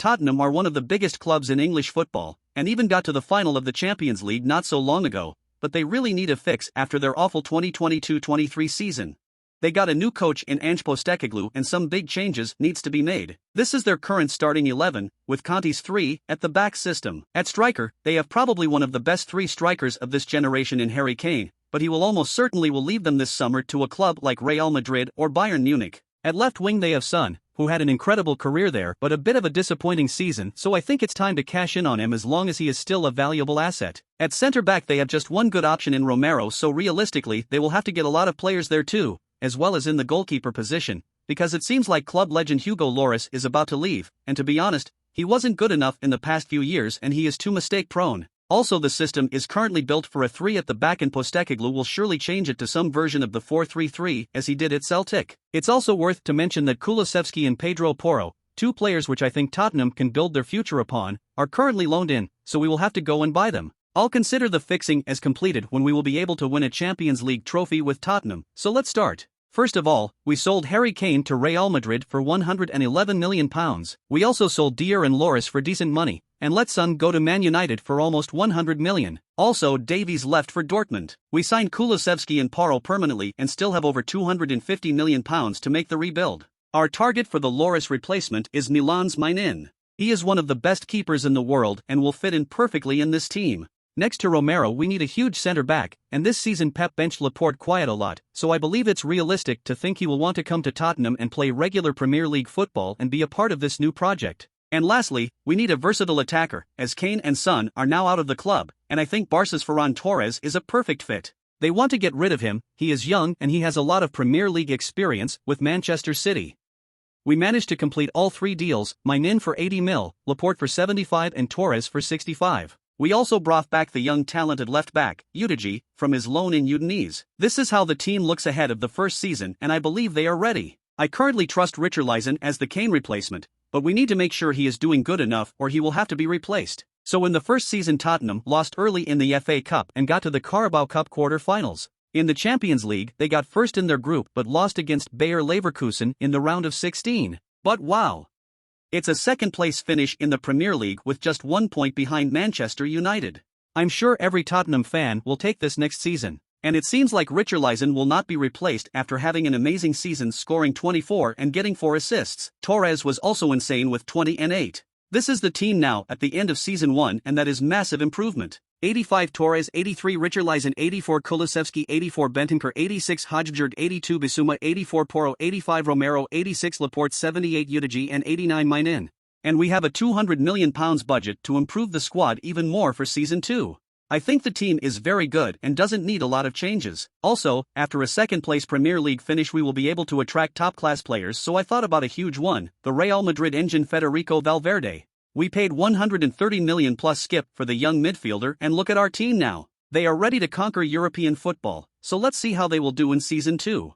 Tottenham are one of the biggest clubs in English football, and even got to the final of the Champions League not so long ago, but they really need a fix after their awful 2022-23 season. They got a new coach in Ange Postecoglou and some big changes needs to be made. This is their current starting 11, with Conte's 3 at the back system. At striker, they have probably one of the best 3 strikers of this generation in Harry Kane, but he will almost certainly leave them this summer to a club like Real Madrid or Bayern Munich. At left wing they have Son, who had an incredible career there but a bit of a disappointing season, so I think it's time to cash in on him as long as he is still a valuable asset. At center back they have just one good option in Romero, so realistically they will have to get a lot of players there too, as well as in the goalkeeper position, because it seems like club legend Hugo Lloris is about to leave, and to be honest, he wasn't good enough in the past few years and he is too mistake prone. Also the system is currently built for a 3 at the back and Postecoglou will surely change it to some version of the 4-3-3 as he did at Celtic. It's also worth to mention that Kulusevski and Pedro Porro, 2 players which I think Tottenham can build their future upon, are currently loaned in, so we will have to go and buy them. I'll consider the fixing as completed when we will be able to win a Champions League trophy with Tottenham, so let's start. First of all, we sold Harry Kane to Real Madrid for £111 million. We also sold Dier and Lloris for decent money, and let Son go to Man United for almost £100 million. Also Davies left for Dortmund. We signed Kulusevski and Porro permanently and still have over £250 million to make the rebuild. Our target for the Lloris replacement is Milan's Mainin. He is one of the best keepers in the world and will fit in perfectly in this team. Next to Romero we need a huge centre-back, and this season Pep benched Laporte quite a lot, so I believe it's realistic to think he will want to come to Tottenham and play regular Premier League football and be a part of this new project. And lastly, we need a versatile attacker, as Kane and Son are now out of the club, and I think Barca's Ferran Torres is a perfect fit. They want to get rid of him, he is young and he has a lot of Premier League experience with Manchester City. We managed to complete all 3 deals, Mainin for 80 mil, Laporte for 75 and Torres for 65. We also brought back the young talented left-back, Udigi, from his loan in Udinese. This is how the team looks ahead of the first season and I believe they are ready. I currently trust Richarlison as the Kane replacement, but we need to make sure he is doing good enough or he will have to be replaced. So in the first season Tottenham lost early in the FA Cup and got to the Carabao Cup quarter-finals. In the Champions League they got first in their group but lost against Bayer Leverkusen in the round of 16. But wow! It's a second-place finish in the Premier League with just 1 point behind Manchester United. I'm sure every Tottenham fan will take this next season, and it seems like Richarlison will not be replaced after having an amazing season scoring 24 and getting 4 assists. Torres was also insane with 20 and 8. This is the team now at the end of season 1 and that is massive improvement. 85 Torres, 83 Richarlison, 84 Kulusevski, 84 Bentancur, 86 Hojbjerg, 82 Bissouma, 84 Porro, 85 Romero, 86 Laporte, 78 Udigi and 89 Mainin. And we have a £200 million budget to improve the squad even more for season 2. I think the team is very good and doesn't need a lot of changes. Also, after a second-place Premier League finish we will be able to attract top-class players, so I thought about a huge one, the Real Madrid engine Federico Valverde. We paid $130 million plus skip for the young midfielder and look at our team now. They are ready to conquer European football, so let's see how they will do in season 2.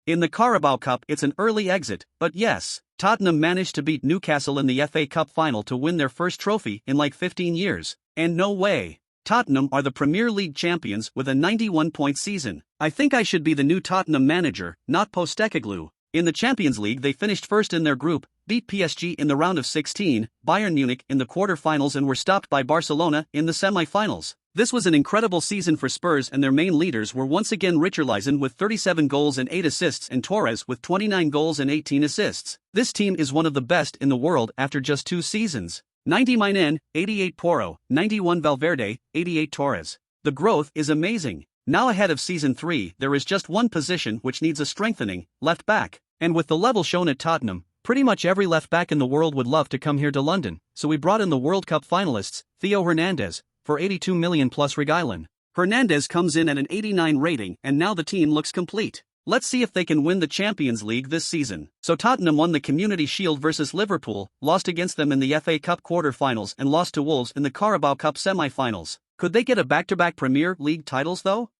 In the Carabao Cup it's an early exit, but yes, Tottenham managed to beat Newcastle in the FA Cup final to win their first trophy in like 15 years. And no way! Tottenham are the Premier League champions with a 91-point season. I think I should be the new Tottenham manager, not Postecoglou. In the Champions League they finished first in their group, beat PSG in the round of 16, Bayern Munich in the quarter-finals and were stopped by Barcelona in the semi-finals. This was an incredible season for Spurs and their main leaders were once again Richarlison with 37 goals and 8 assists and Torres with 29 goals and 18 assists. This team is one of the best in the world after just 2 seasons. 90 Mainin, 88 Porro, 91 Valverde, 88 Torres. The growth is amazing. Now ahead of season 3 there is just one position which needs a strengthening, left back. And with the level shown at Tottenham, pretty much every left back in the world would love to come here to London, so we brought in the World Cup finalists, Theo Hernandez, for 82 million plus Reguilon. Hernandez comes in at an 89 rating and now the team looks complete. Let's see if they can win the Champions League this season. So Tottenham won the Community Shield versus Liverpool, lost against them in the FA Cup quarter-finals and lost to Wolves in the Carabao Cup semi-finals. Could they get a back-to-back Premier League titles though?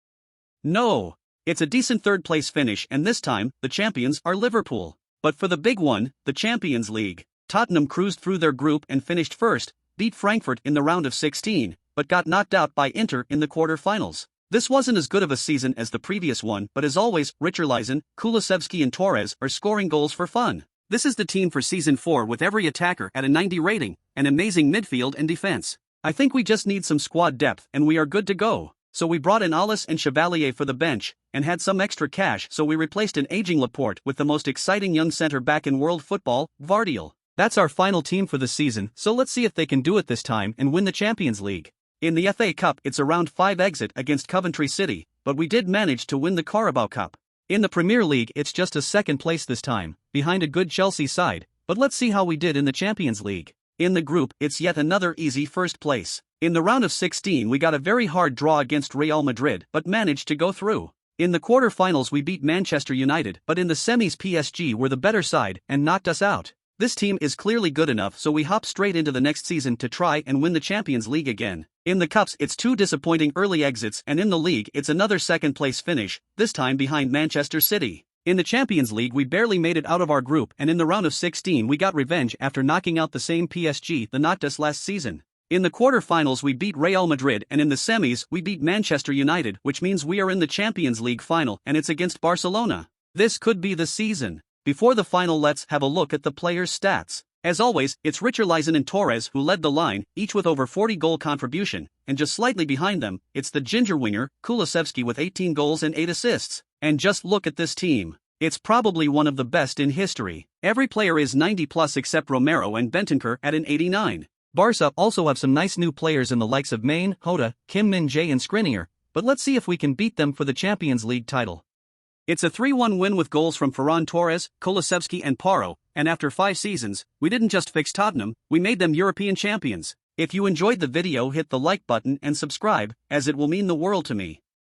No. It's a decent third-place finish and this time, the champions are Liverpool. But for the big one, the Champions League, Tottenham cruised through their group and finished first, beat Frankfurt in the round of 16, but got knocked out by Inter in the quarter-finals. This wasn't as good of a season as the previous one, but as always, Richarlison, Kulusevski and Torres are scoring goals for fun. This is the team for Season 4 with every attacker at a 90 rating, an amazing midfield and defense. I think we just need some squad depth and we are good to go. So we brought in Alice and Chevalier for the bench, and had some extra cash, so we replaced an aging Laporte with the most exciting young centre-back in world football, Vardiel. That's our final team for the season, so let's see if they can do it this time and win the Champions League. In the FA Cup it's a round 5 exit against Coventry City, but we did manage to win the Carabao Cup. In the Premier League it's just a second place this time, behind a good Chelsea side, but let's see how we did in the Champions League. In the group it's yet another easy first place. In the round of 16 we got a very hard draw against Real Madrid but managed to go through. In the quarter-finals we beat Manchester United, but in the semis PSG were the better side and knocked us out. This team is clearly good enough, so we hop straight into the next season to try and win the Champions League again. In the cups it's 2 disappointing early exits, and in the league it's another second place finish, this time behind Manchester City. In the Champions League we barely made it out of our group, and in the round of 16 we got revenge after knocking out the same PSG that knocked us last season. In the quarter-finals we beat Real Madrid, and in the semis we beat Manchester United, which means we are in the Champions League final and it's against Barcelona. This could be the season. Before the final let's have a look at the players' stats. As always, it's Richarlison and Torres who led the line, each with over 40 goal contribution, and just slightly behind them, it's the ginger winger, Kulusevski with 18 goals and 8 assists. And just look at this team. It's probably one of the best in history. Every player is 90 plus except Romero and Bentancur at an 89. Barca also have some nice new players in the likes of Maine, Hoda, Kim Min-jae and Skriniar, but let's see if we can beat them for the Champions League title. It's a 3-1 win with goals from Ferran Torres, Kulusevski and Paro, and after 5 seasons, we didn't just fix Tottenham, we made them European champions. If you enjoyed the video hit the like button and subscribe, as it will mean the world to me.